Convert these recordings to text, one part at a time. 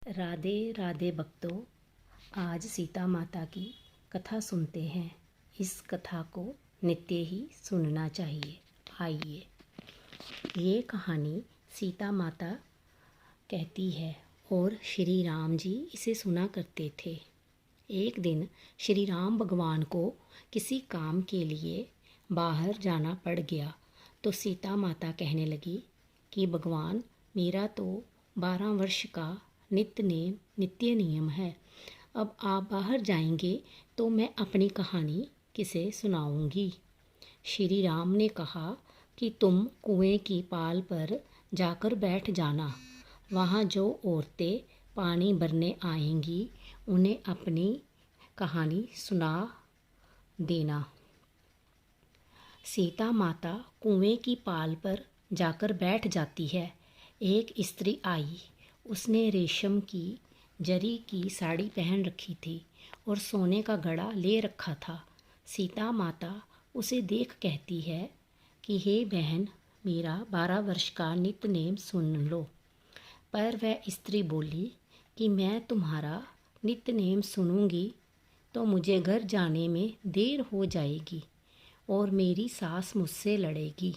राधे राधे भक्तों, आज सीता माता की कथा सुनते हैं। इस कथा को नित्य ही सुनना चाहिए। आइए, ये कहानी सीता माता कहती है और श्री राम जी इसे सुना करते थे। एक दिन श्री राम भगवान को किसी काम के लिए बाहर जाना पड़ गया तो सीता माता कहने लगी कि भगवान, मेरा तो 12 वर्ष का नित्य नियम है। अब आप बाहर जाएंगे तो मैं अपनी कहानी किसे सुनाऊंगी। श्री राम ने कहा कि तुम कुएं की पाल पर जाकर बैठ जाना। वहाँ जो औरतें पानी भरने आएंगी उन्हें अपनी कहानी सुना देना। सीता माता कुएं की पाल पर जाकर बैठ जाती है। एक स्त्री आई। उसने रेशम की जरी की साड़ी पहन रखी थी और सोने का घड़ा ले रखा था। सीता माता उसे देख कहती है कि हे बहन, मेरा 12 वर्ष का नित्य नेम सुन लो। पर वह स्त्री बोली कि मैं तुम्हारा नित्य नेम सुनूंगी तो मुझे घर जाने में देर हो जाएगी और मेरी सास मुझसे लड़ेगी।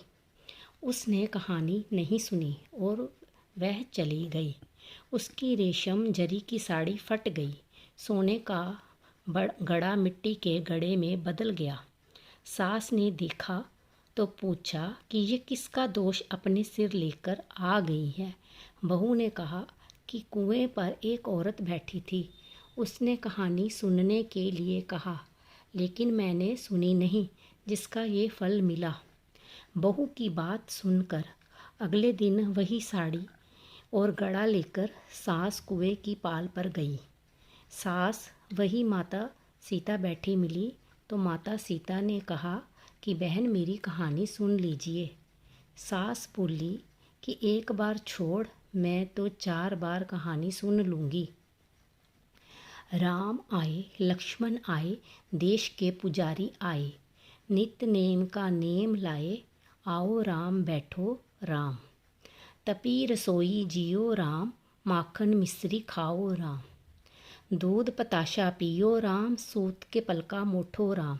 उसने कहानी नहीं सुनी और वह चली गई। उसकी रेशम जरी की साड़ी फट गई। सोने का घड़ा मिट्टी के घड़े में बदल गया। सास ने देखा तो पूछा कि ये किसका दोष अपने सिर लेकर आ गई है। बहू ने कहा कि कुएं पर एक औरत बैठी थी। उसने कहानी सुनने के लिए कहा, लेकिन मैंने सुनी नहीं, जिसका ये फल मिला। बहू की बात सुनकर अगले दिन वही साड़ी और घड़ा लेकर सास कुएं की पाल पर गई। सास वही माता सीता बैठी मिली तो माता सीता ने कहा कि बहन, मेरी कहानी सुन लीजिए। सास बोली कि एक बार छोड़, मैं तो 4 बार कहानी सुन लूँगी। राम आए, लक्ष्मण आए, देश के पुजारी आए, नित्य नेम का नेम लाए, आओ राम बैठो राम। तपी रसोई जियो राम, माखन मिश्री खाओ राम। दूध पताशा पियो राम, सूत के पलका मोठो राम।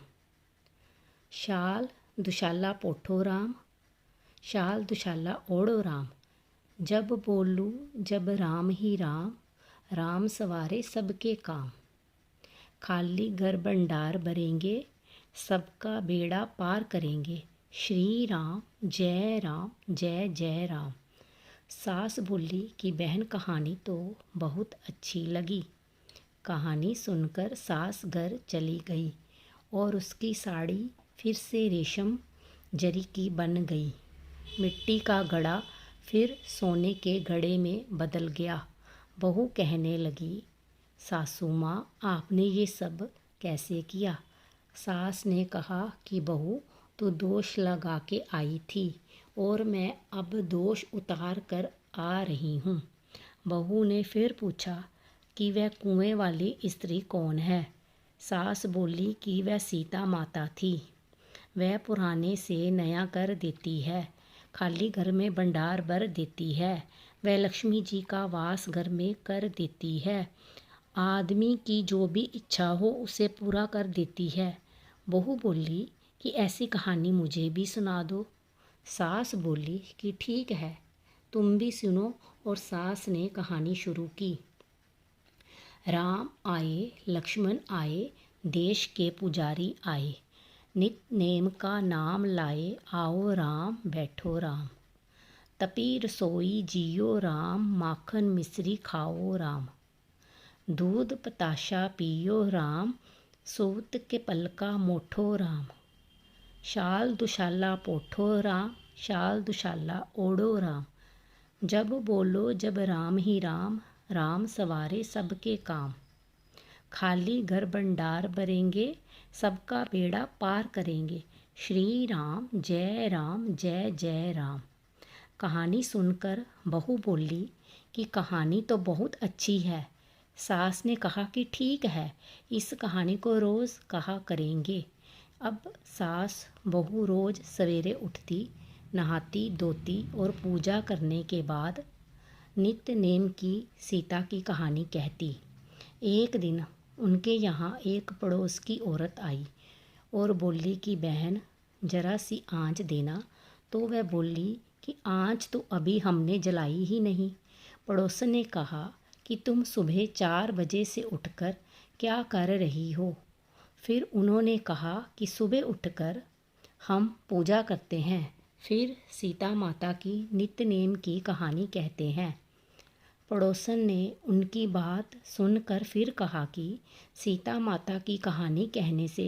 शाल दुशाला पोठो राम, शाल दुशाला ओढ़ो राम। जब बोलूं जब राम ही राम, राम सवारे सबके काम। खाली घर भंडार भरेंगे, सबका बेड़ा पार करेंगे। श्री राम जय जय राम। सास बोली कि बहन, कहानी तो बहुत अच्छी लगी। कहानी सुनकर सास घर चली गई और उसकी साड़ी फिर से रेशम जरी की बन गई। मिट्टी का घड़ा फिर सोने के घड़े में बदल गया। बहू कहने लगी, सासू माँ, आपने ये सब कैसे किया? सास ने कहा कि बहू, तू दोष लगा के आई थी और मैं अब दोष उतार कर आ रही हूँ। बहू ने फिर पूछा कि वह कुएं वाली स्त्री कौन है? सास बोली कि वह सीता माता थी। वह पुराने से नया कर देती है, खाली घर में भंडार भर देती है। वह लक्ष्मी जी का वास घर में कर देती है। आदमी की जो भी इच्छा हो उसे पूरा कर देती है। बहू बोली कि ऐसी कहानी मुझे भी सुना दो। सास बोली कि ठीक है, तुम भी सुनो। और सास ने कहानी शुरू की। राम आए, लक्ष्मण आए, देश के पुजारी आए, नित्य नेम का नाम लाए, आओ राम बैठो राम। तपी रसोई जियो राम, माखन मिश्री खाओ राम। दूध पताशा पियो राम, सूत के पलका मोठो राम। शाल दुशाला पोठो राम, शाल दुशाला ओढ़ो राम। जब बोलो जब राम ही राम, राम सवारे सबके काम। खाली घर भंडार भरेंगे, सबका बेड़ा पार करेंगे। श्री राम जय जय राम। कहानी सुनकर बहू बोली कि कहानी तो बहुत अच्छी है। सास ने कहा कि ठीक है, इस कहानी को रोज़ कहा करेंगे। अब सास बहू रोज़ सवेरे उठती, नहाती धोती और पूजा करने के बाद नित्य नेम की सीता की कहानी कहती। एक दिन उनके यहाँ एक पड़ोस की औरत आई और बोली कि बहन जरा सी आँच देना। तो वह बोली कि आँच तो अभी हमने जलाई ही नहीं। पड़ोसन ने कहा कि तुम सुबह 4 बजे से उठकर क्या कर रही हो? फिर उन्होंने कहा कि सुबह उठकर हम पूजा करते हैं। फिर सीता माता की नित्य नेम की कहानी कहते हैं। पड़ोसन ने उनकी बात सुनकर फिर कहा कि सीता माता की कहानी कहने से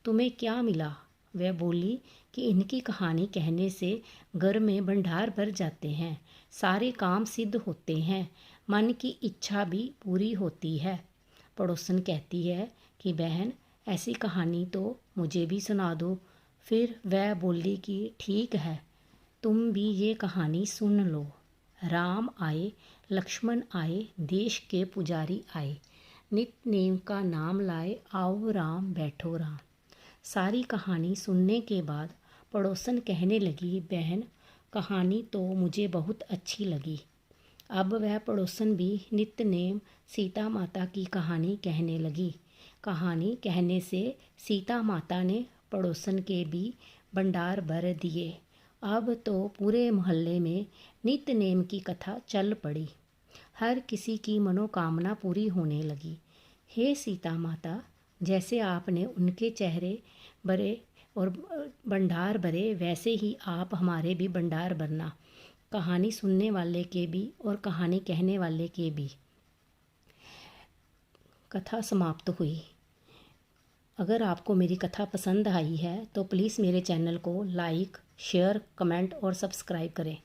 तुम्हें क्या मिला? वह बोली कि इनकी कहानी कहने से घर में भंडार भर जाते हैं, सारे काम सिद्ध होते हैं, मन की इच्छा भी पूरी होती है। पड़ोसन कहती है कि बहन ऐसी कहानी तो मुझे भी सुना दो। फिर वह बोली कि ठीक है, तुम भी ये कहानी सुन लो। राम आए, लक्ष्मण आए, देश के पुजारी आए, नित्य नेम का नाम लाए, आओ राम बैठो राम। सारी कहानी सुनने के बाद पड़ोसन कहने लगी, बहन कहानी तो मुझे बहुत अच्छी लगी। अब वह पड़ोसन भी नित्य नेम सीता माता की कहानी कहने लगी। कहानी कहने से सीता माता ने पड़ोसन के भी भंडार भर दिए। अब तो पूरे मोहल्ले में नित्य नेम की कथा चल पड़ी। हर किसी की मनोकामना पूरी होने लगी। हे सीता माता, जैसे आपने उनके चेहरे भरे और भंडार भरे, वैसे ही आप हमारे भी भंडार भरना, कहानी सुनने वाले के भी और कहानी कहने वाले के भी। कथा समाप्त हुई। अगर आपको मेरी कथा पसंद आई है तो प्लीज़ मेरे चैनल को लाइक, शेयर, कमेंट और सब्सक्राइब करें।